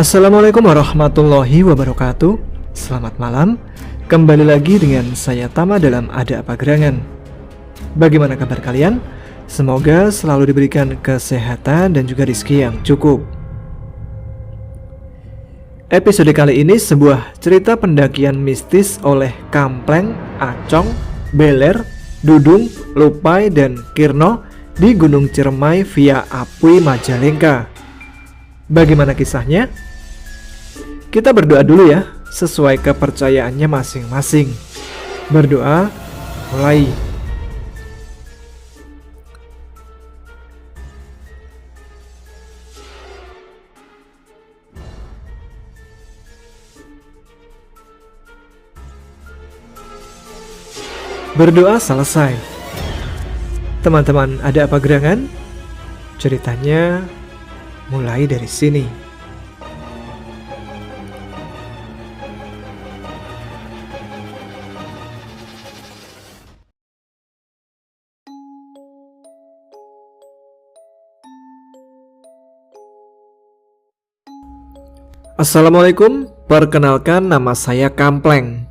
Assalamualaikum warahmatullahi wabarakatuh. Selamat malam. Kembali lagi dengan saya Tama dalam Ada Apa Gerangan. Bagaimana kabar kalian? Semoga selalu diberikan kesehatan dan juga rezeki yang cukup. Episode kali ini sebuah cerita pendakian mistis oleh Kampleng, Acong, Beler, Dudung, Lupai, dan Kirno di Gunung Ciremai via Apui, Majalengka. Bagaimana kisahnya? Kita berdoa dulu ya, sesuai kepercayaannya masing-masing. Berdoa, mulai. Berdoa selesai. Teman-teman, ada apa gerangan? Ceritanya mulai dari sini. Assalamualaikum, perkenalkan nama saya Kampleng.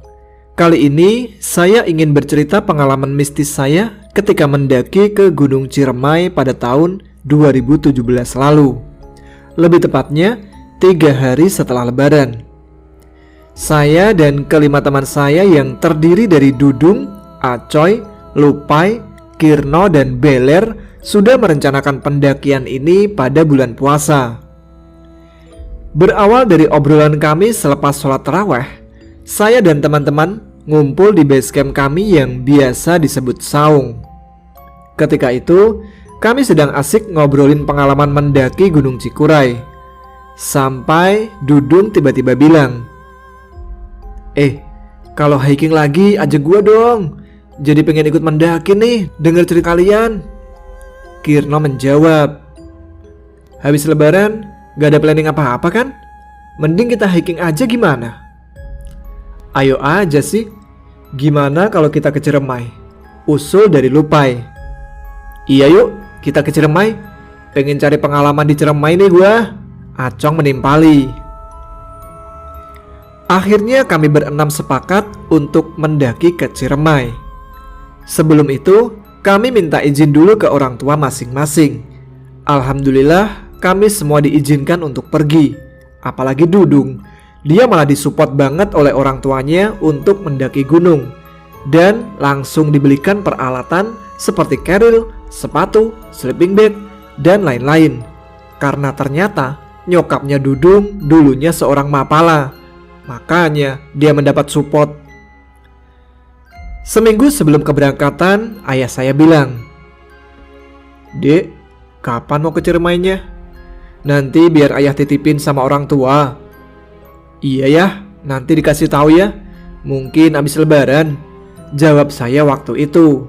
Kali ini saya ingin bercerita pengalaman mistis saya ketika mendaki ke Gunung Ciremai pada tahun 2017 lalu. Lebih tepatnya 3 hari setelah Lebaran. Saya dan kelima teman saya yang terdiri dari Dudung, Acoy, Lupai, Kirno, dan Beler sudah merencanakan pendakian ini pada bulan puasa. Berawal dari obrolan kami selepas sholat tarawih, saya dan teman-teman ngumpul di base camp kami yang biasa disebut saung. Ketika itu, kami sedang asik ngobrolin pengalaman mendaki Gunung Cikuray. Sampai Dudung tiba-tiba bilang, kalau hiking lagi ajak gua dong. Jadi pengen ikut mendaki nih, denger cerita kalian. Kirno menjawab, habis Lebaran gak ada planning apa-apa kan? Mending kita hiking aja gimana? Ayo aja sih. Gimana kalau kita ke Ciremai? Usul dari Lupai. Iya yuk, kita ke Ciremai. Pengen cari pengalaman di Ciremai nih gua. Acong menimpali. Akhirnya kami berenam sepakat untuk mendaki ke Ciremai. Sebelum itu, kami minta izin dulu ke orang tua masing-masing. Alhamdulillah, kami semua diizinkan untuk pergi. Apalagi Dudung, dia malah disupport banget oleh orang tuanya untuk mendaki gunung. Dan langsung dibelikan peralatan seperti keril, sepatu, sleeping bag, dan lain-lain. Karena ternyata nyokapnya Dudung dulunya seorang mapala. Makanya dia mendapat support. Seminggu sebelum keberangkatan, ayah saya bilang, "Dek, kapan mau ke Ciremainya? Nanti biar ayah titipin sama orang tua." Iya ya, nanti dikasih tahu ya. Mungkin abis Lebaran, jawab saya waktu itu.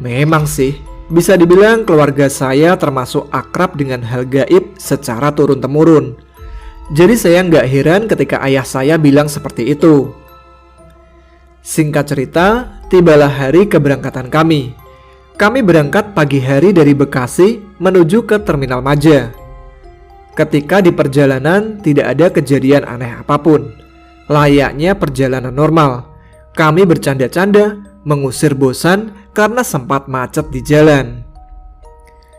Memang sih, bisa dibilang keluarga saya termasuk akrab dengan hal gaib secara turun-temurun. Jadi saya nggak heran ketika ayah saya bilang seperti itu. Singkat cerita, tibalah hari keberangkatan kami. Kami berangkat pagi hari dari Bekasi menuju ke Terminal Maja. Ketika di perjalanan tidak ada kejadian aneh apapun. Layaknya perjalanan normal. Kami bercanda-canda, mengusir bosan karena sempat macet di jalan.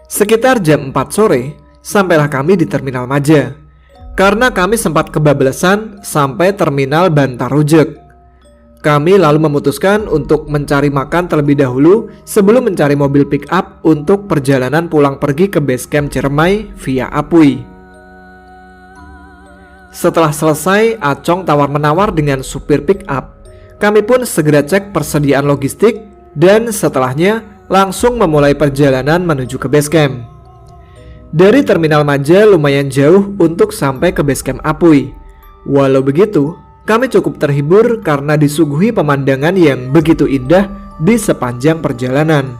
Sekitar jam 4 sore, sampailah kami di Terminal Maja. Karena kami sempat kebablasan sampai Terminal Bantarujek. Kami lalu memutuskan untuk mencari makan terlebih dahulu sebelum mencari mobil pick up untuk perjalanan pulang pergi ke base camp Ciremai via Apui. Setelah selesai Acong tawar-menawar dengan supir pick up, kami pun segera cek persediaan logistik dan setelahnya langsung memulai perjalanan menuju ke base camp. Dari Terminal Maja lumayan jauh untuk sampai ke base camp Apui. Walau begitu, kami cukup terhibur karena disuguhi pemandangan yang begitu indah di sepanjang perjalanan.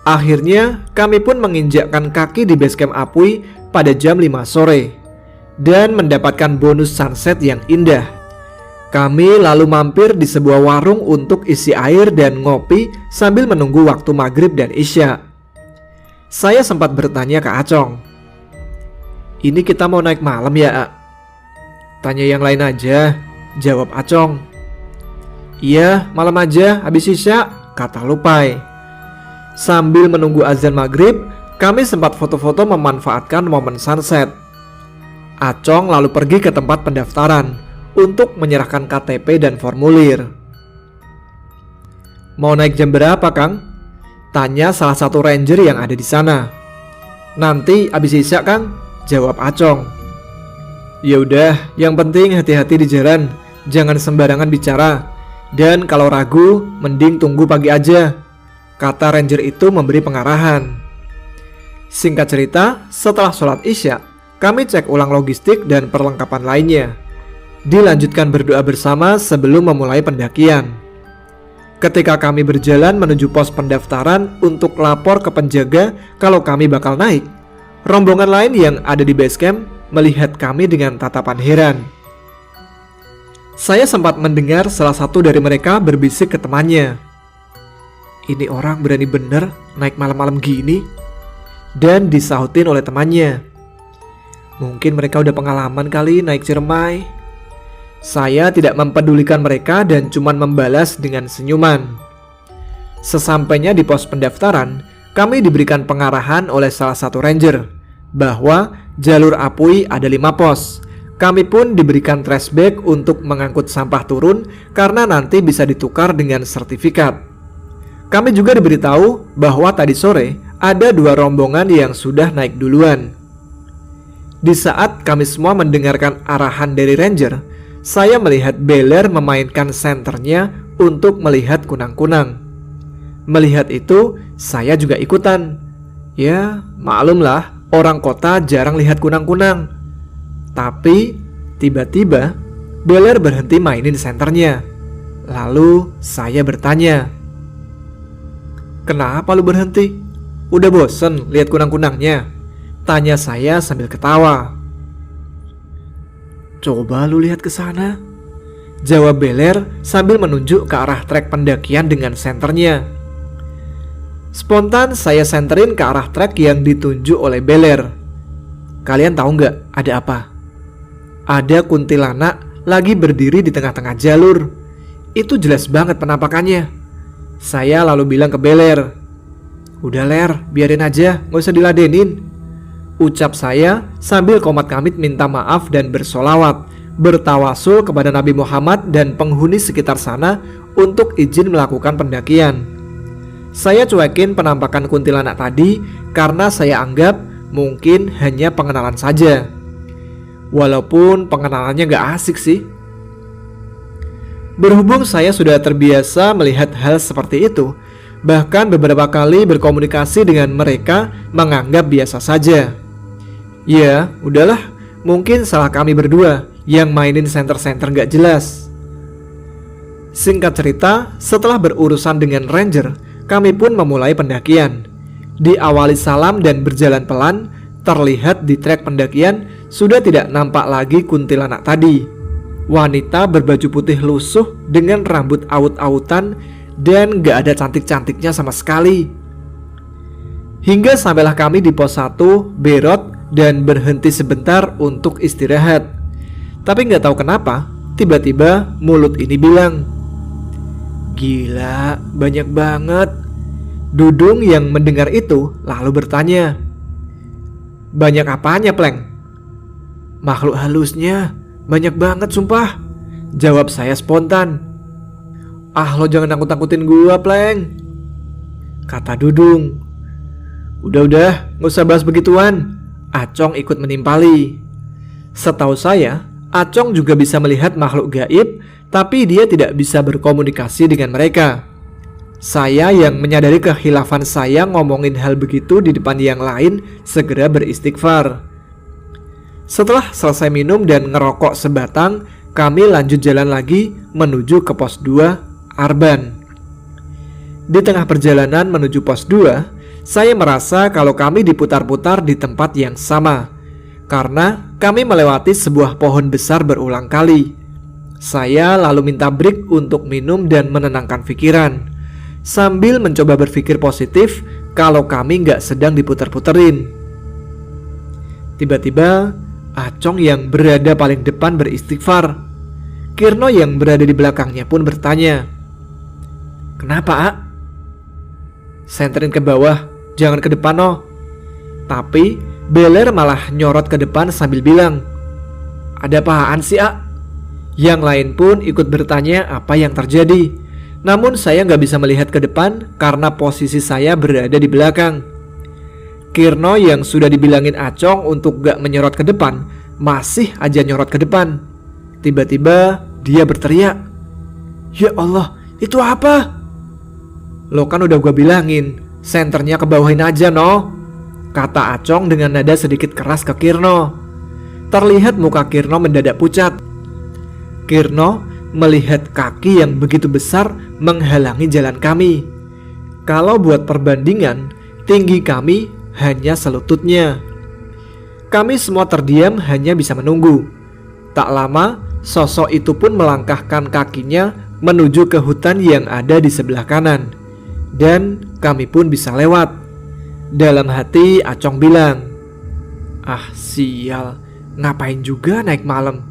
Akhirnya kami pun menginjakkan kaki di base camp Apui pada jam 5 sore dan mendapatkan bonus sunset yang indah. Kami lalu mampir di sebuah warung untuk isi air dan ngopi sambil menunggu waktu maghrib dan isya. Saya sempat bertanya ke Acong, Ini kita mau naik malam ya, A? Tanya yang lain aja, jawab Acong. Iya, malam aja, habis isya, kata Lupai. Sambil menunggu azan maghrib, kami sempat foto-foto memanfaatkan momen sunset. Acong lalu pergi ke tempat pendaftaran untuk menyerahkan KTP dan formulir. Mau naik jam berapa, Kang? Tanya salah satu ranger yang ada di sana. Nanti habis isya, Kang, jawab Acong. Ya udah, yang penting hati-hati di jalan, jangan sembarangan bicara. Dan kalau ragu, mending tunggu pagi aja, kata ranger itu memberi pengarahan. Singkat cerita, setelah sholat isya, kami cek ulang logistik dan perlengkapan lainnya. Dilanjutkan berdoa bersama sebelum memulai pendakian. Ketika kami berjalan menuju pos pendaftaran untuk lapor ke penjaga kalau kami bakal naik, rombongan lain yang ada di base camp melihat kami dengan tatapan heran. Saya sempat mendengar salah satu dari mereka berbisik ke temannya. Ini orang berani bener naik malam-malam gini? Dan disahutin oleh temannya. Mungkin mereka udah pengalaman kali naik Ciremai. Saya tidak mempedulikan mereka dan cuman membalas dengan senyuman. Sesampainya di pos pendaftaran, kami diberikan pengarahan oleh salah satu ranger bahwa jalur Apui ada 5 pos. Kami pun diberikan trash bag untuk mengangkut sampah turun karena nanti bisa ditukar dengan sertifikat. Kami juga diberitahu bahwa tadi sore ada 2 rombongan yang sudah naik duluan. Di saat kami semua mendengarkan arahan dari ranger, saya melihat Beler memainkan senternya untuk melihat kunang-kunang. Melihat itu, saya juga ikutan. Ya, maklumlah, orang kota jarang lihat kunang-kunang. Tapi, tiba-tiba, Beler berhenti mainin senternya. Lalu, saya bertanya, "Kenapa lu berhenti? Udah bosen lihat kunang-kunangnya?" Tanya saya sambil ketawa. "Coba lu lihat ke sana," jawab Beler sambil menunjuk ke arah trek pendakian dengan senternya. Spontan saya senterin ke arah trek yang ditunjuk oleh Beler. Kalian tahu nggak ada apa? Ada kuntilanak lagi berdiri di tengah-tengah jalur. Itu jelas banget penampakannya. Saya lalu bilang ke Beler, "Udah Ler, biarin aja, gak usah diladenin," ucap saya sambil komat kamit minta maaf dan bersolawat, bertawasul kepada Nabi Muhammad dan penghuni sekitar sana untuk izin melakukan pendakian. Saya cuekin penampakan kuntilanak tadi karena saya anggap mungkin hanya pengenalan saja. Walaupun pengenalannya gak asik sih. Berhubung saya sudah terbiasa melihat hal seperti itu, bahkan beberapa kali berkomunikasi dengan mereka menganggap biasa saja. Ya, udahlah, mungkin salah kami berdua yang mainin senter-senter gak jelas. Singkat cerita, setelah berurusan dengan ranger, kami pun memulai pendakian. Diawali salam dan berjalan pelan, terlihat di trek pendakian sudah tidak nampak lagi kuntilanak tadi. Wanita berbaju putih lusuh dengan rambut aut-autan dan gak ada cantik-cantiknya sama sekali. Hingga sampailah kami di pos 1 Berot dan berhenti sebentar untuk istirahat. Tapi gak tahu kenapa, tiba-tiba mulut ini bilang, "Gila, banyak banget." Dudung yang mendengar itu lalu bertanya, "Banyak apanya, Pleng?" "Makhluk halusnya, banyak banget sumpah," jawab saya spontan. "Ah, lo jangan nakut-nakutin gua, Pleng," kata Dudung. Udah, gak usah bahas begituan." Acong ikut menimpali. Setahu saya, Acong juga bisa melihat makhluk gaib, tapi dia tidak bisa berkomunikasi dengan mereka. Saya yang menyadari kehilafan saya ngomongin hal begitu di depan yang lain segera beristighfar. Setelah selesai minum dan ngerokok sebatang, kami lanjut jalan lagi menuju ke pos 2 Arban. Di tengah perjalanan menuju pos 2, saya merasa kalau kami diputar-putar di tempat yang sama, karena kami melewati sebuah pohon besar berulang kali. Saya lalu minta break untuk minum dan menenangkan pikiran, sambil mencoba berpikir positif kalau kami nggak sedang diputar-puterin. Tiba-tiba Acong yang berada paling depan beristighfar. Kirno yang berada di belakangnya pun bertanya, "Kenapa, A?" "Senterin ke bawah, jangan ke depan, no." Tapi Beler malah nyorot ke depan sambil bilang, "Ada apaan sih, A?" Yang lain pun ikut bertanya apa yang terjadi. Namun saya nggak bisa melihat ke depan karena posisi saya berada di belakang. Kirno yang sudah dibilangin Acong untuk gak menyorot ke depan masih aja nyorot ke depan. Tiba-tiba dia berteriak, "Ya Allah, itu apa?" "Lo kan udah gue bilangin, senternya ke bawahin aja, no," kata Acong dengan nada sedikit keras ke Kirno. Terlihat muka Kirno mendadak pucat. Kirno melihat kaki yang begitu besar menghalangi jalan kami. Kalau buat perbandingan, tinggi kami hanya selututnya. Kami semua terdiam hanya bisa menunggu. Tak lama, sosok itu pun melangkahkan kakinya menuju ke hutan yang ada di sebelah kanan. Dan kami pun bisa lewat. Dalam hati Acong bilang, "Ah sial, ngapain juga naik malam?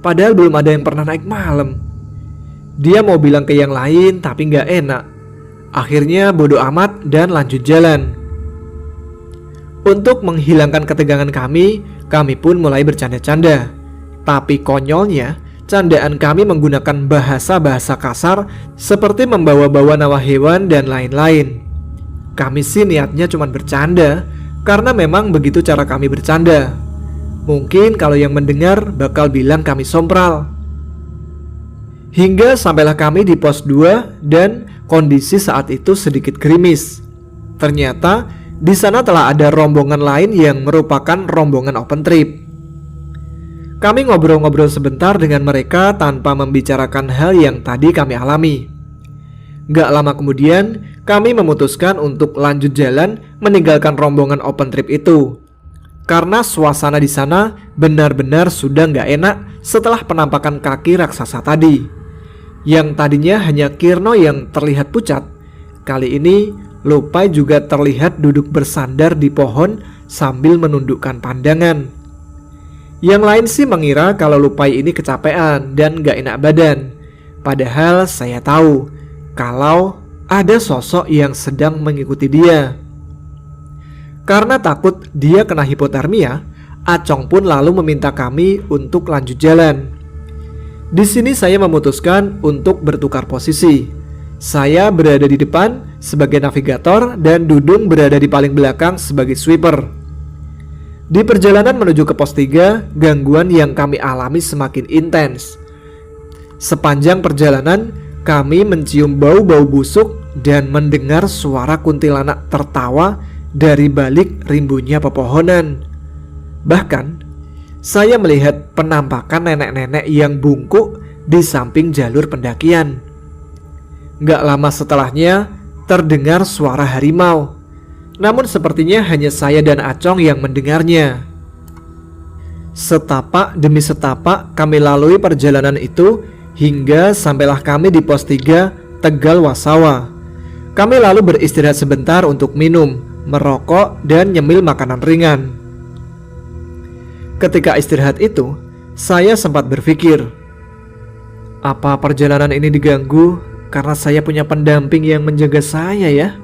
Padahal belum ada yang pernah naik malam." Dia mau bilang ke yang lain tapi gak enak. Akhirnya bodo amat dan lanjut jalan. Untuk menghilangkan ketegangan kami pun mulai bercanda-canda. Tapi konyolnya, candaan kami menggunakan bahasa-bahasa kasar seperti membawa-bawa nyawa hewan dan lain-lain. Kami sih niatnya cuma bercanda, karena memang begitu cara kami bercanda. Mungkin kalau yang mendengar bakal bilang kami sompral. Hingga sampailah kami di pos 2 dan kondisi saat itu sedikit gerimis. Ternyata di sana telah ada rombongan lain yang merupakan rombongan open trip. Kami ngobrol-ngobrol sebentar dengan mereka tanpa membicarakan hal yang tadi kami alami. Gak lama kemudian, kami memutuskan untuk lanjut jalan meninggalkan rombongan open trip itu. Karena suasana di sana benar-benar sudah gak enak setelah penampakan kaki raksasa tadi. Yang tadinya hanya Kirno yang terlihat pucat, kali ini Lupai juga terlihat duduk bersandar di pohon sambil menundukkan pandangan. Yang lain sih mengira kalau Lupai ini kecapean dan gak enak badan. Padahal saya tahu kalau ada sosok yang sedang mengikuti dia. Karena takut dia kena hipotermia, Acong pun lalu meminta kami untuk lanjut jalan. Di sini saya memutuskan untuk bertukar posisi. Saya berada di depan sebagai navigator dan Dudung berada di paling belakang sebagai sweeper. Di perjalanan menuju ke pos 3, gangguan yang kami alami semakin intens. Sepanjang perjalanan, kami mencium bau-bau busuk dan mendengar suara kuntilanak tertawa dari balik rimbunnya pepohonan. Bahkan, saya melihat penampakan nenek-nenek yang bungkuk di samping jalur pendakian. Gak lama setelahnya terdengar suara harimau. Namun sepertinya hanya saya dan Acong yang mendengarnya. Setapak demi setapak kami lalui perjalanan itu hingga sampailah kami di pos 3 Tegal Wasawa. Kami lalu beristirahat sebentar untuk minum, merokok, dan nyemil makanan ringan. Ketika istirahat itu, saya sempat berpikir, apa perjalanan ini diganggu karena saya punya pendamping yang menjaga saya ya?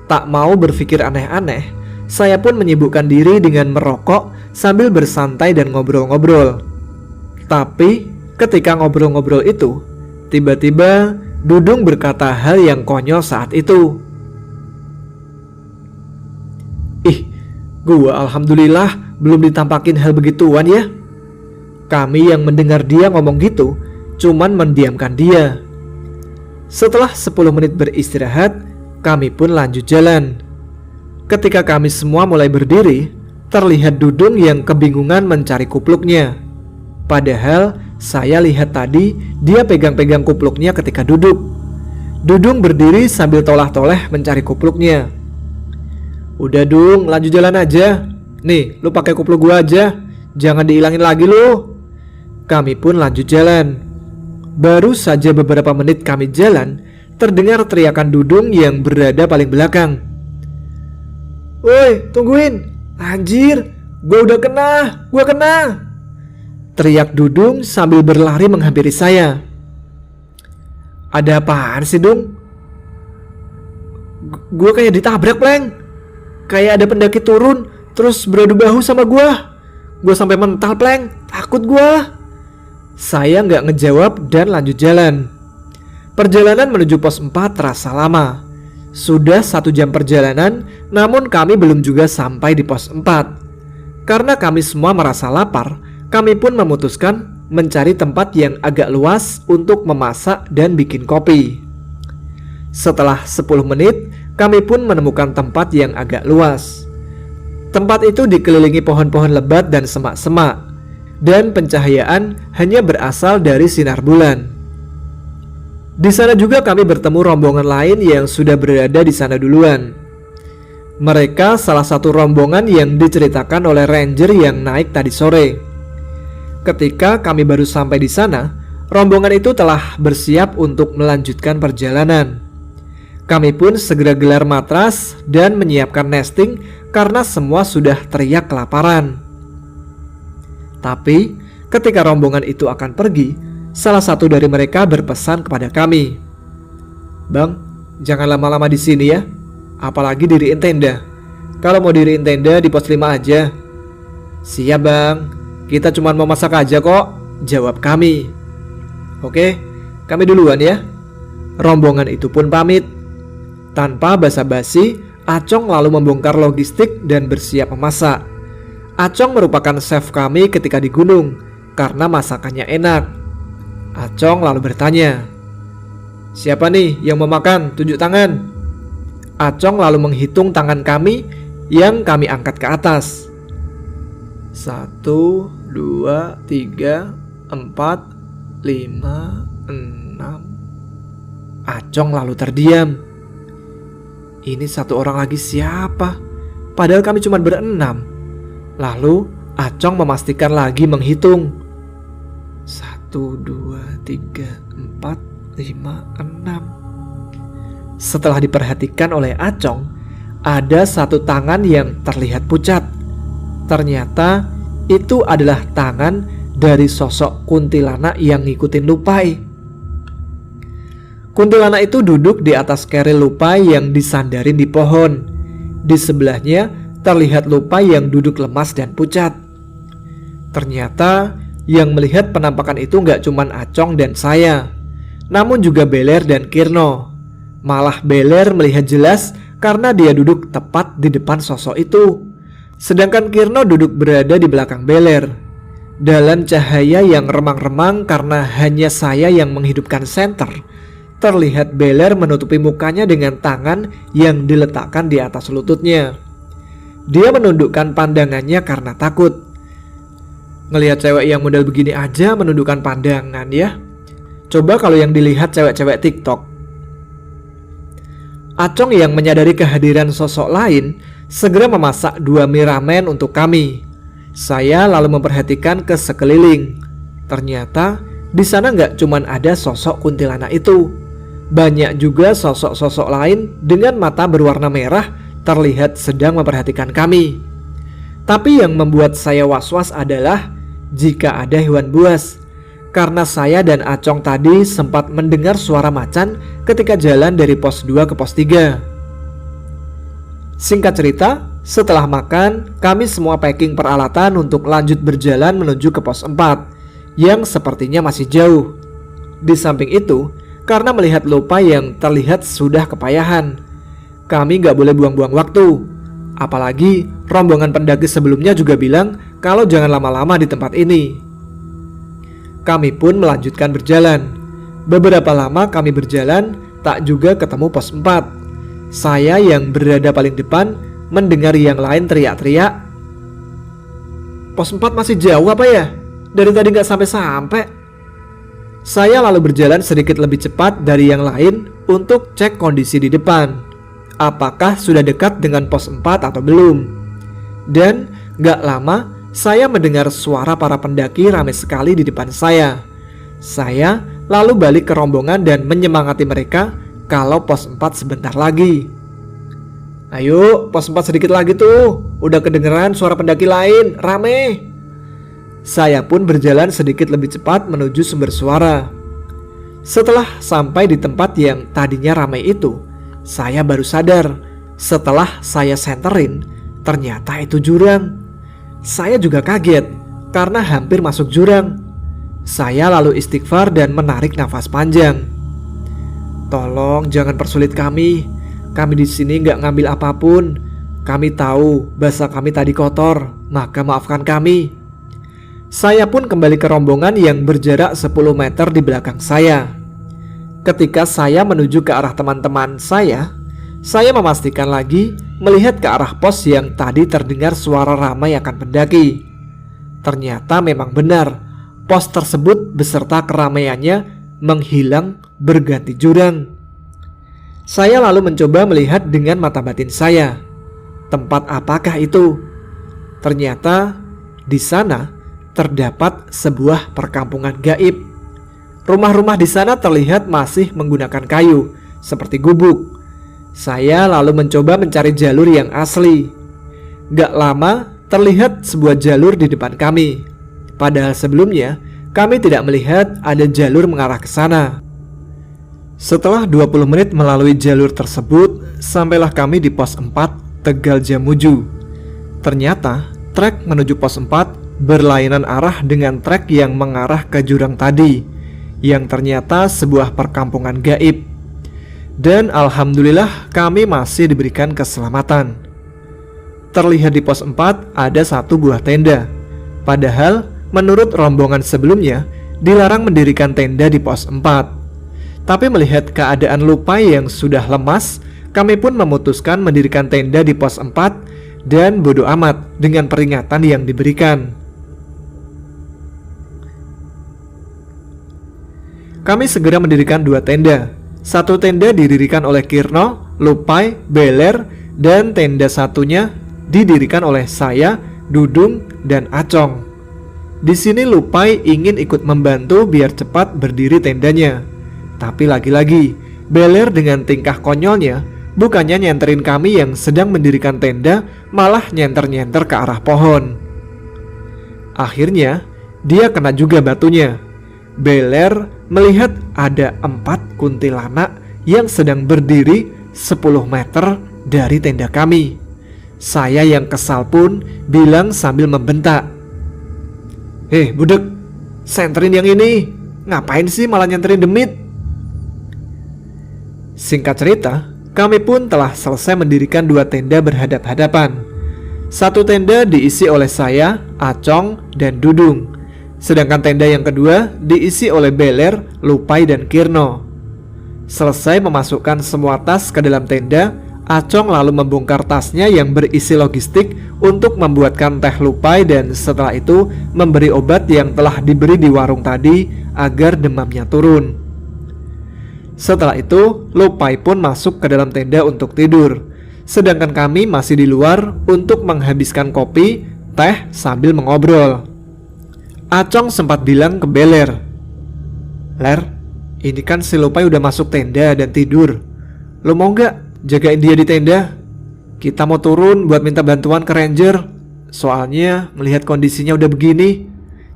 Tak mau berpikir aneh-aneh, saya pun menyibukkan diri dengan merokok sambil bersantai dan ngobrol-ngobrol. Tapi ketika ngobrol-ngobrol itu, tiba-tiba Dudung berkata hal yang konyol saat itu. "Ih, gua alhamdulillah belum ditampakin hal begituan ya." Kami yang mendengar dia ngomong gitu cuman mendiamkan dia. Setelah 10 menit beristirahat, kami pun lanjut jalan. Ketika kami semua mulai berdiri, terlihat Dudung yang kebingungan mencari kupluknya. Padahal saya lihat tadi dia pegang-pegang kupluknya ketika duduk. Dudung berdiri sambil tolah-toleh mencari kupluknya. "Udah Dung, lanjut jalan aja. Nih, lu pakai kupluk gua aja. Jangan dihilangin lagi lu." Kami pun lanjut jalan. Baru saja beberapa menit kami jalan, terdengar teriakan Dudung yang berada paling belakang. "Woi, tungguin! Anjir, Gua udah kena, gua kena!" teriak Dudung sambil berlari menghampiri saya. "Ada apaan sih, Dung?" "Gua kayak ditabrak, Pleng. Kayak ada pendaki turun terus beradu bahu sama gua. Gua sampai mental, Pleng. Takut gua." Saya nggak ngejawab dan lanjut jalan. Perjalanan menuju pos 4 terasa lama. Sudah 1 jam perjalanan, namun kami belum juga sampai di pos 4. Karena kami semua merasa lapar, kami pun memutuskan mencari tempat yang agak luas untuk memasak dan bikin kopi. Setelah 10 menit, kami pun menemukan tempat yang agak luas. Tempat itu dikelilingi pohon-pohon lebat dan semak-semak, dan pencahayaan hanya berasal dari sinar bulan. Di sana juga kami bertemu rombongan lain yang sudah berada di sana duluan. Mereka salah satu rombongan yang diceritakan oleh ranger yang naik tadi sore. Ketika kami baru sampai di sana, rombongan itu telah bersiap untuk melanjutkan perjalanan. Kami pun segera gelar matras dan menyiapkan nesting karena semua sudah teriak kelaparan. Tapi ketika rombongan itu akan pergi, salah satu dari mereka berpesan kepada kami, "Bang, jangan lama-lama di sini ya, apalagi diriin tenda. Kalau mau diriin tenda di pos 5 aja." "Siap, Bang. Kita cuma mau masak aja kok," jawab kami. "Oke, kami duluan ya." Rombongan itu pun pamit. Tanpa basa-basi, Acong lalu membongkar logistik dan bersiap memasak. Acong merupakan chef kami ketika di gunung karena masakannya enak. Acong lalu bertanya, "Siapa nih yang mau makan? Tunjuk tangan." Acong lalu menghitung tangan kami yang kami angkat ke atas. 1, 2, 3, 4, 5, 6. Acong lalu terdiam. Ini satu orang lagi siapa? Padahal kami cuma berenam. Lalu Acong memastikan lagi menghitung. 1, 2, 3, 4, 5, 6. Setelah diperhatikan oleh Acong, ada satu tangan yang terlihat pucat. Ternyata itu adalah tangan dari sosok kuntilanak yang ngikutin Lupai. Kuntilanak itu duduk di atas keril Lupai yang disandarin di pohon. Di sebelahnya terlihat Lupai yang duduk lemas dan pucat. Ternyata yang melihat penampakan itu gak cuman Acong dan saya, namun juga Beler dan Kirno. Malah Beler melihat jelas karena dia duduk tepat di depan sosok itu. Sedangkan Kirno duduk berada di belakang Beler. Dalam cahaya yang remang-remang karena hanya saya yang menghidupkan senter, terlihat Beler menutupi mukanya dengan tangan yang diletakkan di atas lututnya. Dia menundukkan pandangannya karena takut. Ngelihat cewek yang model begini aja menundukkan pandangan ya. Coba kalau yang dilihat cewek-cewek TikTok. Acong yang menyadari kehadiran sosok lain segera memasak 2 mie ramen untuk kami. Saya lalu memperhatikan ke sekeliling. Ternyata di sana nggak cuman ada sosok kuntilanak itu. Banyak juga sosok-sosok lain dengan mata berwarna merah terlihat sedang memperhatikan kami. Tapi yang membuat saya was-was adalah jika ada hewan buas. Karena saya dan Acong tadi sempat mendengar suara macan ketika jalan dari pos 2 ke pos 3. Singkat cerita, setelah makan, kami semua packing peralatan untuk lanjut berjalan menuju ke pos 4 yang sepertinya masih jauh. Di samping itu, karena melihat Lupai yang terlihat sudah kepayahan, kami gak boleh buang-buang waktu. Apalagi rombongan pendaki sebelumnya juga bilang kalau jangan lama-lama di tempat ini. Kami pun melanjutkan berjalan. Beberapa lama kami berjalan, tak juga ketemu pos 4. Saya yang berada paling depan mendengar yang lain teriak-teriak, "Pos 4 masih jauh apa ya? Dari tadi gak sampai-sampai." Saya lalu berjalan sedikit lebih cepat dari yang lain untuk cek kondisi di depan. Apakah sudah dekat dengan pos 4 atau belum? Dan gak lama saya mendengar suara para pendaki ramai sekali di depan saya. Saya lalu balik ke rombongan dan menyemangati mereka kalau pos 4 sebentar lagi. Ayo, pos 4 sedikit lagi tuh. Udah kedengeran suara pendaki lain, rame. Saya pun berjalan sedikit lebih cepat menuju sumber suara. Setelah sampai di tempat yang tadinya ramai itu, saya baru sadar setelah saya senterin, ternyata itu jurang. Saya juga kaget karena hampir masuk jurang. Saya lalu istighfar dan menarik nafas panjang. Tolong jangan persulit kami. Kami di sini nggak ngambil apapun. Kami tahu bahasa kami tadi kotor, maka maafkan kami. Saya pun kembali ke rombongan yang berjarak 10 meter di belakang saya. Ketika saya menuju ke arah teman-teman saya memastikan lagi melihat ke arah pos yang tadi terdengar suara ramai akan pendaki. Ternyata memang benar, pos tersebut beserta keramaiannya menghilang berganti jurang. Saya lalu mencoba melihat dengan mata batin saya. Tempat apakah itu? Ternyata di sana terdapat sebuah perkampungan gaib. Rumah-rumah di sana terlihat masih menggunakan kayu, seperti gubuk. Saya lalu mencoba mencari jalur yang asli. Gak lama terlihat sebuah jalur di depan kami. Padahal sebelumnya kami tidak melihat ada jalur mengarah ke sana. Setelah 20 menit melalui jalur tersebut, sampailah kami di pos 4 Tegal Jamuju. Ternyata trek menuju pos 4 berlainan arah dengan trek yang mengarah ke jurang tadi, yang ternyata sebuah perkampungan gaib. Dan alhamdulillah kami masih diberikan keselamatan. Terlihat di pos 4 ada satu buah tenda. Padahal menurut rombongan sebelumnya dilarang mendirikan tenda di pos 4. Tapi melihat keadaan Lupai yang sudah lemas, kami pun memutuskan mendirikan tenda di pos 4 dan bodo amat dengan peringatan yang diberikan. Kami segera mendirikan 2 tenda. Satu tenda didirikan oleh Kirno, Lupai, Beler, dan tenda satunya didirikan oleh saya, Dudung, dan Acong. Di sini Lupai ingin ikut membantu biar cepat berdiri tendanya. Tapi lagi-lagi, Beler dengan tingkah konyolnya bukannya nyenterin kami yang sedang mendirikan tenda, malah nyenter-nyenter ke arah pohon. Akhirnya, dia kena juga batunya. Beler melihat ada 4 kuntilanak yang sedang berdiri 10 meter dari tenda kami. Saya yang kesal pun bilang sambil membentak, "Hei budek, senterin yang ini. Ngapain sih malah nyenterin demit?" Singkat cerita, kami pun telah selesai mendirikan 2 tenda berhadap-hadapan. Satu tenda diisi oleh saya, Acong, dan Dudung. Sedangkan tenda yang kedua diisi oleh Beler, Lupai, dan Kirno. Selesai memasukkan semua tas ke dalam tenda, Acong lalu membongkar tasnya yang berisi logistik untuk membuatkan teh Lupai dan setelah itu memberi obat yang telah diberi di warung tadi agar demamnya turun. Setelah itu, Lupai pun masuk ke dalam tenda untuk tidur. Sedangkan kami masih di luar untuk menghabiskan kopi, teh sambil mengobrol. Acong sempat bilang ke Beler, "Ler, ini kan si Lupai udah masuk tenda dan tidur. Lo mau gak jagain dia di tenda? Kita mau turun buat minta bantuan ke ranger. Soalnya melihat kondisinya udah begini.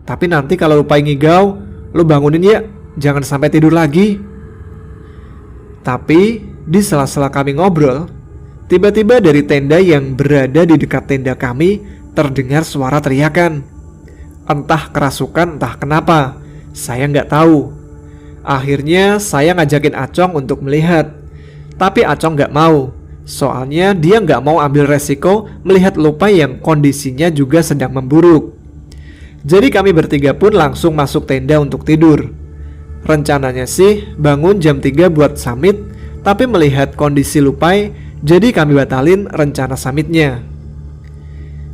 Tapi nanti kalau Lupai ngigau, lo bangunin ya, jangan sampai tidur lagi." Tapi di sela-sela kami ngobrol, tiba-tiba dari tenda yang berada di dekat tenda kami terdengar suara teriakan. Entah kerasukan, entah kenapa, saya nggak tahu. Akhirnya saya ngajakin Acong untuk melihat. Tapi Acong nggak mau. Soalnya dia nggak mau ambil resiko melihat Lupai yang kondisinya juga sedang memburuk. Jadi kami bertiga pun langsung masuk tenda untuk tidur. Rencananya sih bangun jam 3 buat summit, tapi melihat kondisi Lupai, jadi kami batalin rencana summitnya.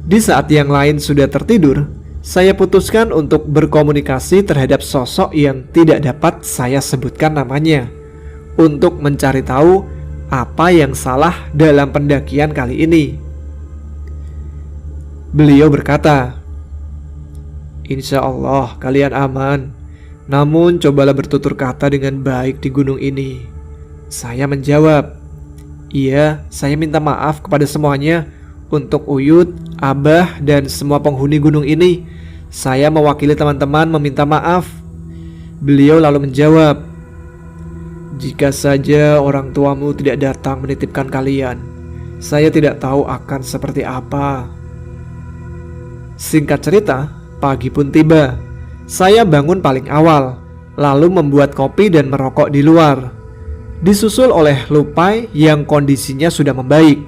Di saat yang lain sudah tertidur, saya putuskan untuk berkomunikasi terhadap sosok yang tidak dapat saya sebutkan namanya, untuk mencari tahu apa yang salah dalam pendakian kali ini. Beliau berkata, "Insya Allah kalian aman. Namun cobalah bertutur kata dengan baik di gunung ini." Saya menjawab, Iya, saya minta maaf kepada semuanya. Untuk Uyut, Abah, dan semua penghuni gunung ini, saya mewakili teman-teman meminta maaf. Beliau lalu menjawab, jika saja orang tuamu tidak datang menitipkan kalian, saya tidak tahu akan seperti apa. Singkat cerita, pagi pun tiba. Saya bangun paling awal, lalu membuat kopi dan merokok di luar. Disusul oleh Lupai yang kondisinya sudah membaik,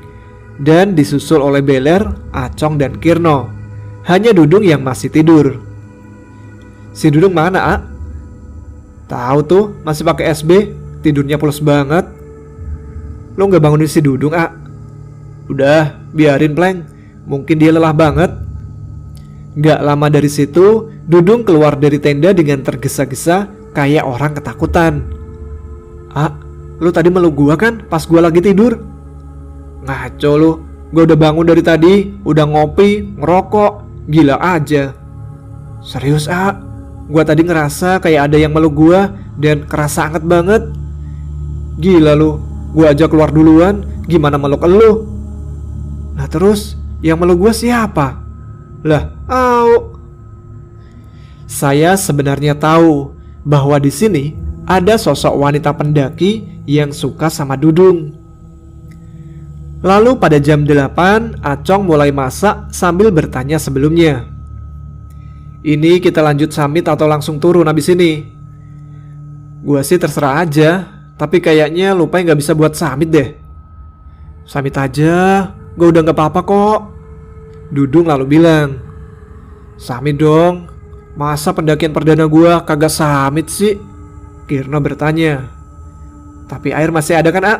dan disusul oleh Beler, Acong, dan Kirno. Hanya Dudung yang masih tidur. Si Dudung mana, A? Tahu tuh, masih pakai SB, tidurnya pulas banget. Lo gak bangunin si Dudung, A? Udah, biarin Pleng, mungkin dia lelah banget. Gak lama dari situ, Dudung keluar dari tenda dengan tergesa-gesa kayak orang ketakutan. A, lu tadi meluk gua kan pas gua lagi tidur? Ngaco lu, gua udah bangun dari tadi, udah ngopi, ngerokok, gila aja. Serius, A, gua tadi ngerasa kayak ada yang meluk gua dan kerasa anget banget. Gila lu, gua aja keluar duluan, gimana meluk elu? Nah terus, yang meluk gua siapa? Lah, au. Saya sebenarnya tahu bahwa di sini ada sosok wanita pendaki yang suka sama Dudung. Lalu pada jam 8, Acong mulai masak sambil bertanya sebelumnya. Ini kita lanjut summit atau langsung turun abis ini? Gua sih terserah aja, tapi kayaknya Lupai gak bisa buat summit deh. Summit aja, gua udah gak apa-apa kok. Dudung lalu bilang, summit dong, masa pendakian perdana gua kagak summit sih? Kirno bertanya, tapi air masih ada kan, A?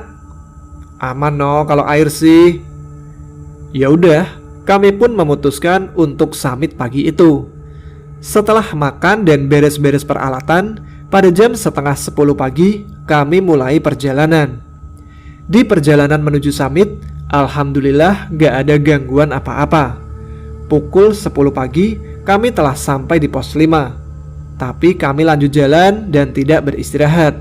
Aman no kalau air sih. Ya udah, kami pun memutuskan untuk summit pagi itu. Setelah makan dan beres-beres peralatan, pada jam setengah 10 pagi kami mulai perjalanan. Di perjalanan menuju summit, alhamdulillah gak ada gangguan apa-apa. Pukul 10 pagi kami telah sampai di pos 5. Tapi kami lanjut jalan dan tidak beristirahat.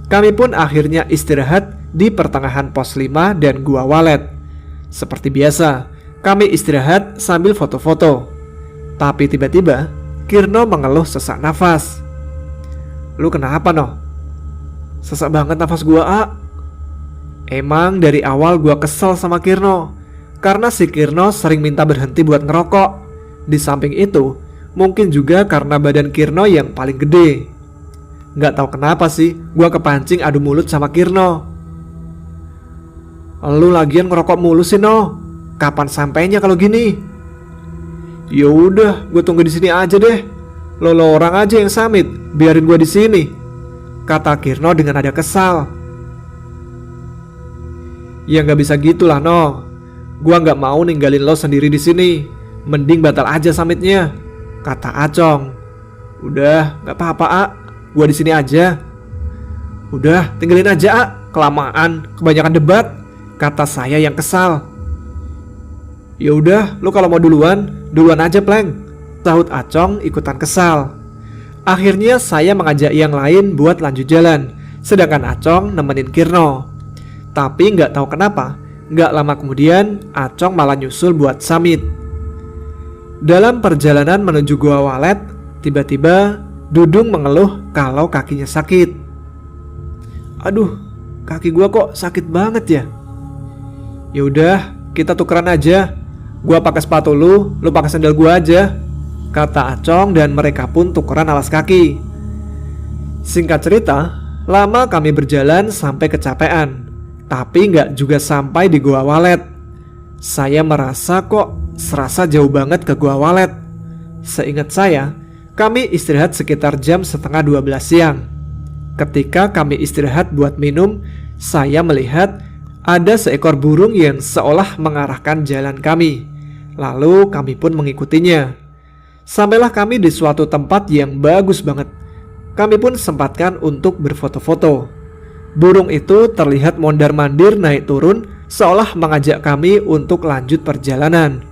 Kami pun akhirnya istirahat di pertengahan pos 5 dan Gua Walet. Seperti biasa, kami istirahat sambil foto-foto. Tapi tiba-tiba Kirno mengeluh sesak nafas. Lu kenapa no? Sesak banget nafas gua, A. Emang dari awal gua kesel sama Kirno, karena si Kirno sering minta berhenti buat ngerokok. Di samping itu, mungkin juga karena badan Kirno yang paling gede. Gak tahu kenapa sih, gua kepancing adu mulut sama Kirno. Lu lagian ngerokok mulu sih no. Kapan sampainya kalau gini? Ya udah, gue tunggu di sini aja deh. Lo orang aja yang summit, biarin gue di sini, kata Kirno dengan nada kesal. Ya nggak bisa gitulah no. Gua nggak mau ninggalin lo sendiri di sini. Mending batal aja summitnya, kata Acong. Udah, nggak apa-apa, A. Gua di sini aja. Udah, tinggalin aja, A. Kelamaan, kebanyakan debat, kata saya yang kesal. Ya udah, lu kalau mau duluan aja, Pleng, sahut Acong ikutan kesal. Akhirnya saya mengajak yang lain buat lanjut jalan, sedangkan Acong nemenin Kirno. Tapi nggak tahu kenapa, nggak lama kemudian Acong malah nyusul buat summit. Dalam perjalanan menuju Gua Walet, tiba-tiba Dudung mengeluh kalau kakinya sakit. Aduh, kaki gua kok sakit banget ya. Ya udah, kita tukeran aja. Gua pakai sepatu lu pakai sandal gua aja, kata Acong, dan mereka pun tukeran alas kaki. Singkat cerita, lama kami berjalan sampai kecapean, tapi nggak juga sampai di Gua Walet. Saya merasa kok serasa jauh banget ke Gua Walet. Seingat saya, kami istirahat sekitar jam setengah 12 siang. Ketika kami istirahat buat minum, saya melihat ada seekor burung yang seolah mengarahkan jalan kami. Lalu kami pun mengikutinya. Sampailah kami di suatu tempat yang bagus banget. Kami pun sempatkan untuk berfoto-foto. Burung itu terlihat mondar-mandir naik turun, seolah mengajak kami untuk lanjut perjalanan.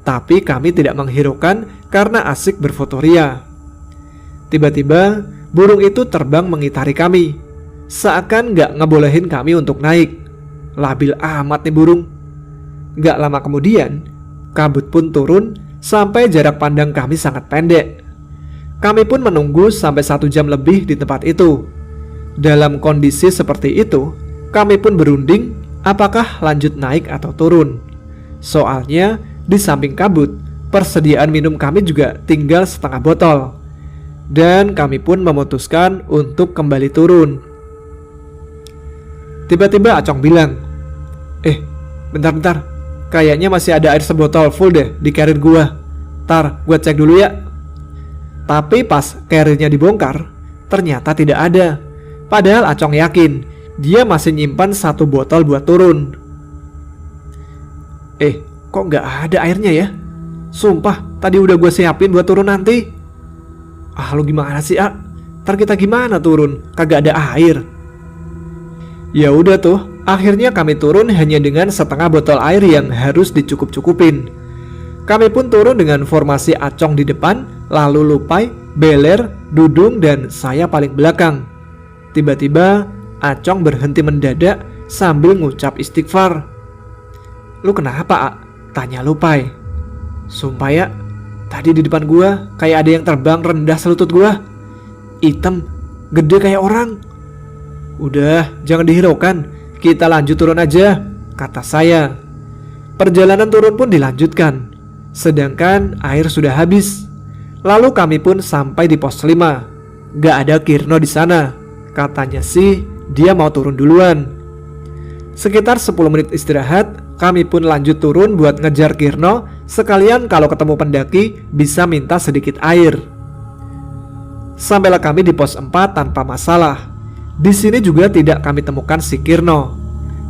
Tapi kami tidak menghiraukan karena asik berfotoria. Tiba-tiba burung itu terbang mengitari kami, seakan gak ngebolehin kami untuk naik. labil amat nih burung. Gak lama kemudian, kabut pun turun sampai jarak pandang kami sangat pendek. Kami pun menunggu sampai 1 jam lebih di tempat itu. Dalam kondisi seperti itu, kami pun berunding apakah lanjut naik atau turun. Soalnya di samping kabut, persediaan minum kami juga tinggal setengah botol. Dan kami pun memutuskan untuk kembali turun. Tiba-tiba Acong bilang, bentar, kayaknya masih ada air sebotol full deh di carrier gua. Tar, gua cek dulu ya. Tapi pas carriernya dibongkar, ternyata tidak ada. Padahal Acong yakin dia masih nyimpan 1 botol buat turun. Kok nggak ada airnya ya? Sumpah, tadi udah gue siapin buat turun nanti. Lu gimana sih, Ntar kita gimana turun? Kagak ada air. Ya udah tuh, akhirnya kami turun hanya dengan setengah botol air yang harus dicukup-cukupin. Kami pun turun dengan formasi Acong di depan, lalu Lupai, Beler, Dudung, dan saya paling belakang. Tiba-tiba Acong berhenti mendadak sambil ngucap istighfar. Lu kenapa, Tanya Lupai. Sumpah ya, tadi di depan gua kayak ada yang terbang rendah selutut gua. Hitam, gede kayak orang. Udah, jangan dihiraukan, kita lanjut turun aja, kata saya. Perjalanan turun pun dilanjutkan, sedangkan air sudah habis. Lalu kami pun sampai di pos 5. Gak ada Kirno di sana. Katanya sih dia mau turun duluan. Sekitar 10 menit istirahat, kami pun lanjut turun buat ngejar Kirno. Sekalian kalau ketemu pendaki bisa minta sedikit air. Sampailah kami di pos 4 tanpa masalah. Di sini juga tidak kami temukan si Kirno.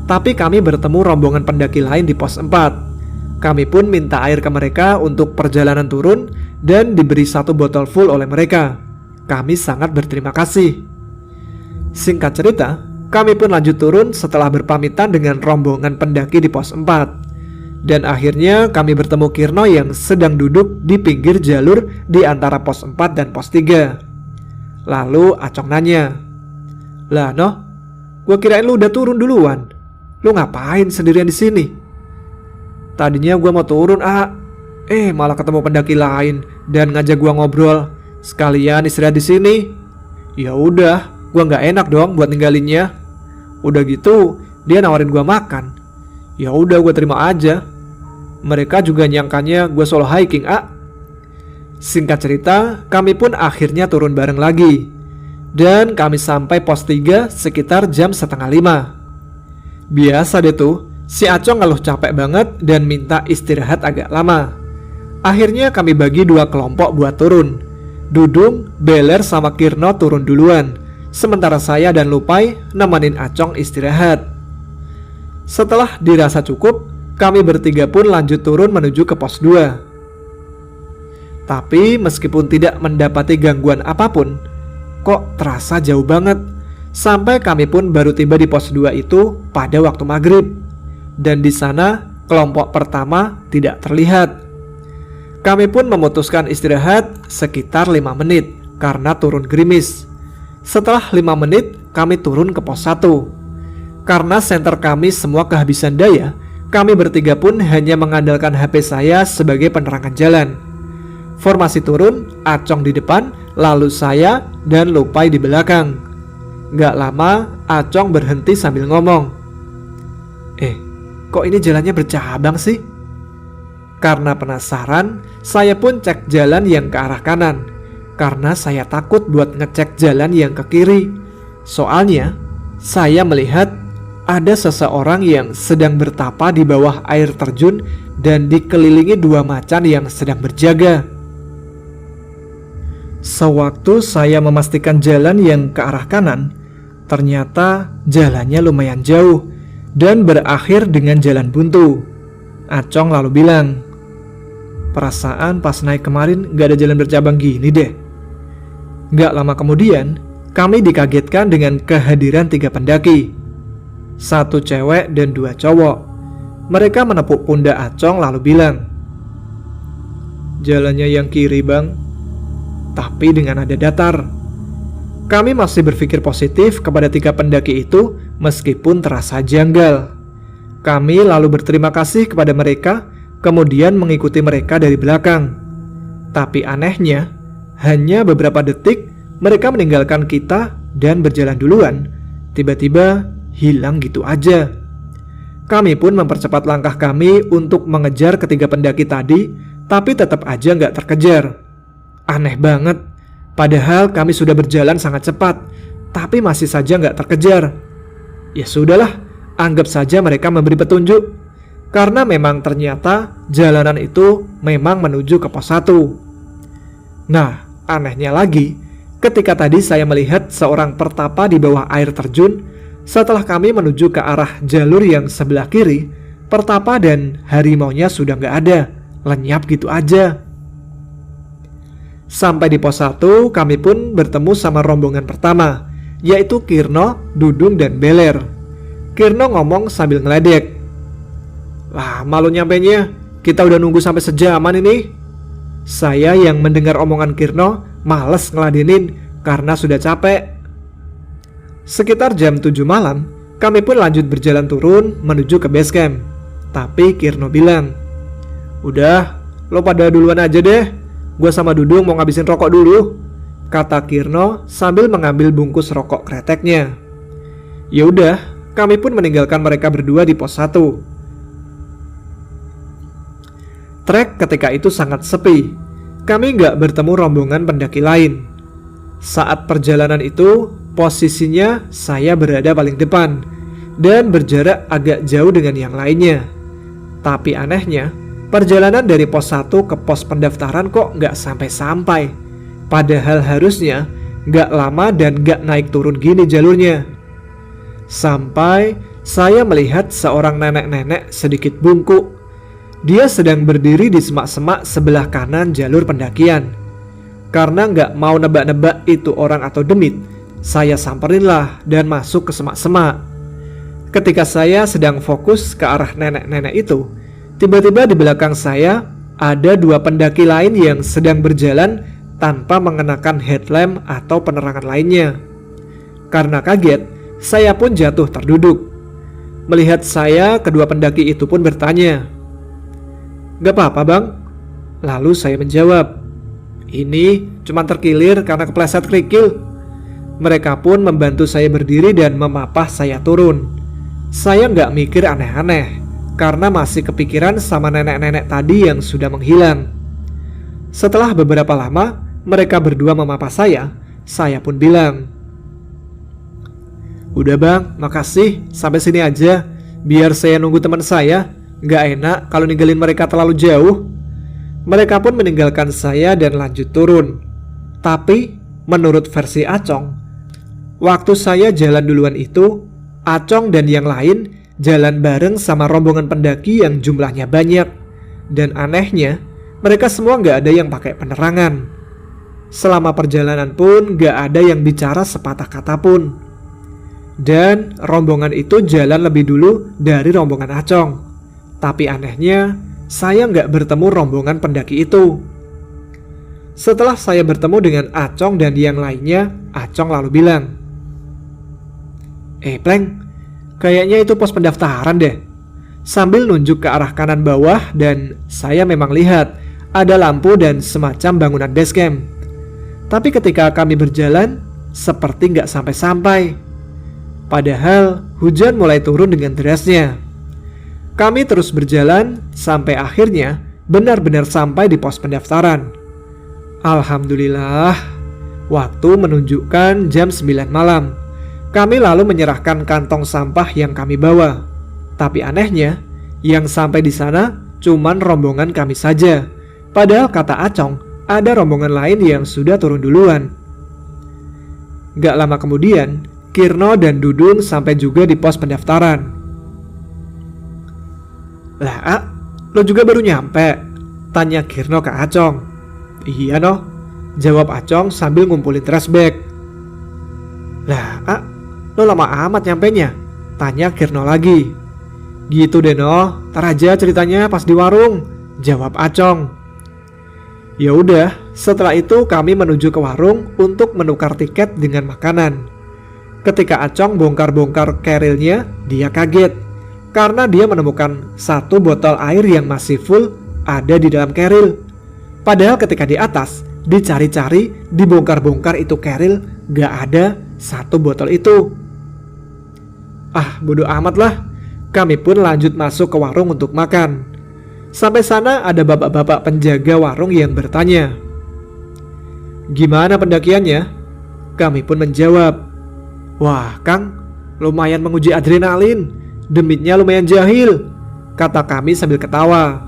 Tapi kami bertemu rombongan pendaki lain di pos 4. Kami pun minta air ke mereka untuk perjalanan turun dan diberi 1 botol full oleh mereka. Kami sangat berterima kasih. Singkat cerita, kami pun lanjut turun setelah berpamitan dengan rombongan pendaki di pos 4. Dan akhirnya kami bertemu Kirno yang sedang duduk di pinggir jalur di antara pos 4 dan pos 3. Lalu Acong nanya, "Lah Noh, gua kirain lu udah turun duluan. Lu ngapain sendirian di sini?" "Tadinya gua mau turun, malah ketemu pendaki lain dan ngajak gua ngobrol. Sekalian istirahat di sini. Ya udah, gua nggak enak dong buat ninggalinnya. Udah gitu, dia nawarin gua makan. Ya udah, gua terima aja. Mereka juga nyangkanya gua solo hiking, Singkat cerita, kami pun akhirnya turun bareng lagi. Dan kami sampai pos 3 sekitar jam 4:30. Biasa deh tuh, si Acong ngeluh capek banget dan minta istirahat agak lama. Akhirnya kami bagi 2 kelompok buat turun. Dudung, Beler, sama Kirno turun duluan. Sementara saya dan Lupai nemenin Acong istirahat. Setelah dirasa cukup, kami bertiga pun lanjut turun menuju ke pos 2. Tapi meskipun tidak mendapati gangguan apapun, kok terasa jauh banget. Sampai kami pun baru tiba di pos 2 itu pada waktu maghrib. Dan di sana kelompok pertama tidak terlihat. Kami pun memutuskan istirahat sekitar 5 menit karena turun gerimis. Setelah 5 menit kami turun ke pos 1. Karena senter kami semua kehabisan daya, kami bertiga pun hanya mengandalkan HP saya sebagai penerangan jalan. Formasi turun, Acong di depan, lalu saya dan Lupai di belakang. Gak lama, Acong berhenti sambil ngomong, kok ini jalannya bercabang sih? Karena penasaran, saya pun cek jalan yang ke arah kanan. Karena saya takut buat ngecek jalan yang ke kiri. Soalnya, saya melihat ada seseorang yang sedang bertapa di bawah air terjun dan dikelilingi 2 macan yang sedang berjaga. Sewaktu saya memastikan jalan yang ke arah kanan, ternyata jalannya lumayan jauh dan berakhir dengan jalan buntu. Acong lalu bilang, "Perasaan pas naik kemarin gak ada jalan bercabang gini deh." Gak lama kemudian, kami dikagetkan dengan kehadiran 3 pendaki. 1 cewek dan 2 cowok. Mereka menepuk pundak Acong lalu bilang, "Jalannya yang kiri bang, tapi dengan nada datar." Kami masih berpikir positif kepada 3 pendaki itu meskipun terasa janggal. Kami lalu berterima kasih kepada mereka, kemudian mengikuti mereka dari belakang. Tapi anehnya, hanya beberapa detik mereka meninggalkan kita dan berjalan duluan. Tiba-tiba hilang gitu aja. Kami pun mempercepat langkah kami untuk mengejar ketiga pendaki tadi, tapi tetap aja nggak terkejar. Aneh banget, padahal kami sudah berjalan sangat cepat, tapi masih saja nggak terkejar. Ya sudahlah, anggap saja mereka memberi petunjuk, karena memang ternyata jalanan itu memang menuju ke pos 1. Nah, anehnya lagi, ketika tadi saya melihat seorang pertapa di bawah air terjun. Setelah kami menuju ke arah jalur yang sebelah kiri, pertapa dan harimaunya sudah nggak ada, lenyap gitu aja. Sampai di pos 1, kami pun bertemu sama rombongan pertama, yaitu Kirno, Dudung, dan Beler. Kirno ngomong sambil ngeledek, "Lah, malu nyampenya, kita udah nunggu sampai sejaman ini." Saya yang mendengar omongan Kirno males ngeladenin karena sudah capek. Sekitar jam 7 malam, kami pun lanjut berjalan turun menuju ke base camp. Tapi Kirno bilang, "Udah, lo pada duluan aja deh. Gua sama Dudung mau ngabisin rokok dulu," kata Kirno sambil mengambil bungkus rokok kreteknya. Ya udah, kami pun meninggalkan mereka berdua di pos 1. Trek ketika itu sangat sepi. Kami nggak bertemu rombongan pendaki lain. Saat perjalanan itu, posisinya saya berada paling depan dan berjarak agak jauh dengan yang lainnya. Tapi anehnya, perjalanan dari pos 1 ke pos pendaftaran kok nggak sampai-sampai. Padahal harusnya nggak lama dan nggak naik turun gini jalurnya. Sampai saya melihat seorang nenek-nenek sedikit bungkuk. Dia sedang berdiri di semak-semak sebelah kanan jalur pendakian. Karena nggak mau nebak-nebak itu orang atau demit, saya samperinlah dan masuk ke semak-semak. Ketika saya sedang fokus ke arah nenek-nenek itu, tiba-tiba di belakang saya ada dua pendaki lain yang sedang berjalan tanpa mengenakan headlamp atau penerangan lainnya. Karena kaget, saya pun jatuh terduduk. Melihat saya, kedua pendaki itu pun bertanya, "Gak apa-apa bang?" Lalu saya menjawab, "Ini cuma terkilir karena kepleset kerikil." Mereka pun membantu saya berdiri dan memapah saya turun. Saya nggak mikir aneh-aneh, karena masih kepikiran sama nenek-nenek tadi yang sudah menghilang. Setelah beberapa lama, mereka berdua memapah saya pun bilang, "Udah bang, makasih, sampai sini aja. Biar saya nunggu teman saya, nggak enak kalau ninggalin mereka terlalu jauh." Mereka pun meninggalkan saya dan lanjut turun. Tapi menurut versi Acong, waktu saya jalan duluan itu, Acong dan yang lain jalan bareng sama rombongan pendaki yang jumlahnya banyak. Dan anehnya, mereka semua nggak ada yang pakai penerangan. Selama perjalanan pun nggak ada yang bicara sepatah kata pun. Dan rombongan itu jalan lebih dulu dari rombongan Acong. Tapi anehnya, saya nggak bertemu rombongan pendaki itu. Setelah saya bertemu dengan Acong dan yang lainnya, Acong lalu bilang, "Pleng, kayaknya itu pos pendaftaran deh." Sambil nunjuk ke arah kanan bawah, dan saya memang lihat ada lampu dan semacam bangunan base camp. Tapi ketika kami berjalan, seperti nggak sampai-sampai. Padahal hujan mulai turun dengan derasnya. Kami terus berjalan sampai akhirnya benar-benar sampai di pos pendaftaran. Alhamdulillah, waktu menunjukkan jam 9 malam. Kami lalu menyerahkan kantong sampah yang kami bawa. Tapi anehnya, yang sampai di sana cuman rombongan kami saja. Padahal kata Acong, ada rombongan lain yang sudah turun duluan. Gak lama kemudian, Kirno dan Dudung sampai juga di pos pendaftaran. "Lah, lo juga baru nyampe?" tanya Kirno ke Acong. "Iya noh," jawab Acong sambil ngumpulin trash bag. "Lah, lo lama amat nyampenya?" tanya Kirno lagi. "Gitu deh noh, tar aja ceritanya pas di warung," jawab Acong. Ya udah, setelah itu kami menuju ke warung untuk menukar tiket dengan makanan. Ketika Acong bongkar-bongkar kerilnya, dia kaget. karena dia menemukan satu botol air yang masih full ada di dalam keril. Padahal ketika di atas, dicari-cari, dibongkar-bongkar itu keril, gak ada satu botol itu. Ah, bodoh amat lah. Kami pun lanjut masuk ke warung untuk makan. Sampai sana ada bapak-bapak penjaga warung yang bertanya, "Gimana pendakiannya?" Kami pun menjawab, "Wah Kang, lumayan menguji adrenalin, demitnya lumayan jahil," kata kami sambil ketawa.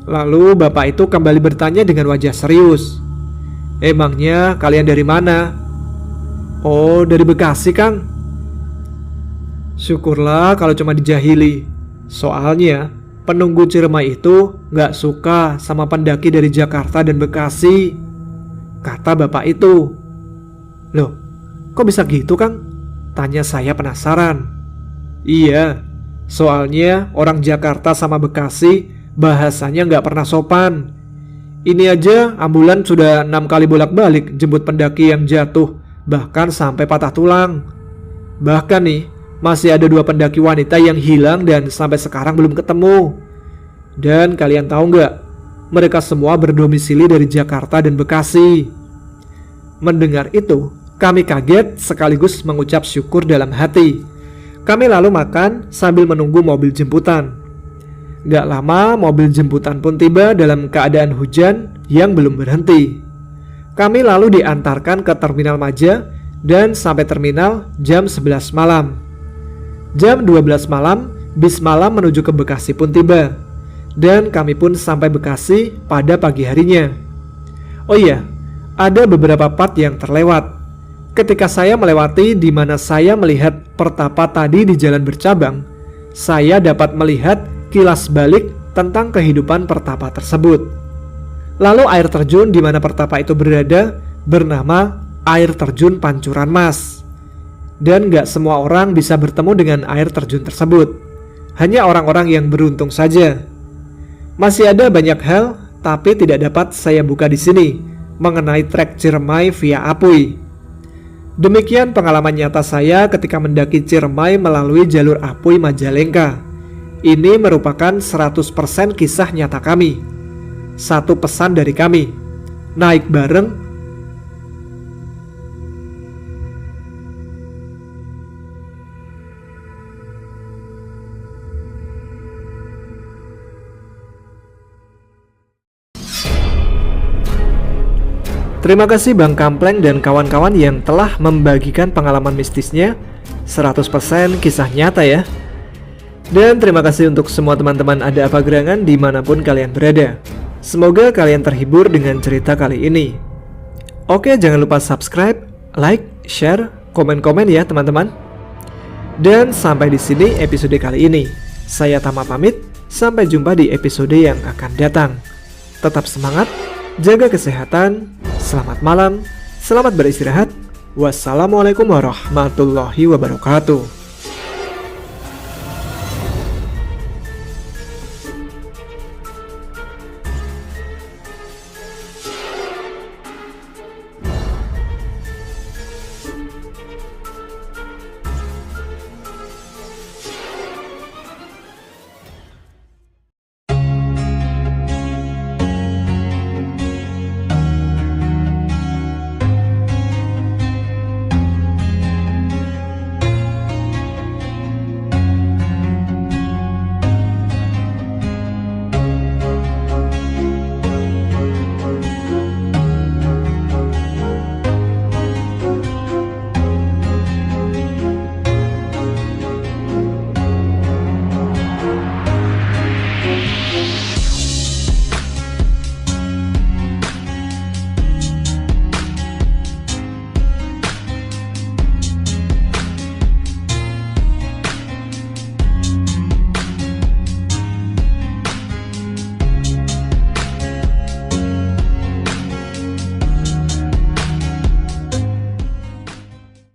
Lalu bapak itu kembali bertanya dengan wajah serius, "Emangnya kalian dari mana?" "Oh, dari Bekasi Kang." Syukurlah kalau cuma dijahili. Soalnya penunggu Ciremai itu gak suka sama pendaki dari Jakarta dan Bekasi, kata bapak itu. "Loh, kok bisa gitu Kang?" tanya saya penasaran. "Iya, soalnya orang Jakarta sama Bekasi bahasanya gak pernah sopan. Ini aja ambulan sudah 6 kali bolak-balik jemput pendaki yang jatuh, bahkan sampai patah tulang. Bahkan nih, masih ada 2 pendaki wanita yang hilang dan sampai sekarang belum ketemu. Dan kalian tahu nggak? Mereka semua berdomisili dari Jakarta dan Bekasi." Mendengar itu, kami kaget sekaligus mengucap syukur dalam hati. Kami lalu makan sambil menunggu mobil jemputan. Gak lama mobil jemputan pun tiba dalam keadaan hujan yang belum berhenti. Kami lalu diantarkan ke Terminal Maja dan sampai terminal jam 11 malam. Jam 12 malam, bis malam menuju ke Bekasi pun tiba. Dan kami pun sampai Bekasi pada pagi harinya. Oh iya, ada beberapa part yang terlewat. Ketika saya melewati di mana saya melihat pertapa tadi di jalan bercabang, saya dapat melihat kilas balik tentang kehidupan pertapa tersebut. Lalu air terjun di mana pertapa itu berada bernama air terjun Pancuran Mas. Dan gak semua orang bisa bertemu dengan air terjun tersebut. Hanya orang-orang yang beruntung saja. Masih ada banyak hal, tapi tidak dapat saya buka di sini mengenai trek Ciremai via Apui. Demikian pengalaman nyata saya ketika mendaki Ciremai melalui jalur Apui Majalengka. Ini merupakan 100% kisah nyata kami. Satu pesan dari kami, naik bareng. Terima kasih Bang Kampleng dan kawan-kawan yang telah membagikan pengalaman mistisnya. 100% kisah nyata ya. Dan terima kasih untuk semua teman-teman Ada Apa Gerangan dimanapun kalian berada. Semoga kalian terhibur dengan cerita kali ini. Oke, jangan lupa subscribe, like, share, komen-komen ya teman-teman. Dan sampai di sini episode kali ini. Saya Tama pamit, sampai jumpa di episode yang akan datang. Tetap semangat, jaga kesehatan, selamat malam, selamat beristirahat. Wassalamualaikum warahmatullahi wabarakatuh.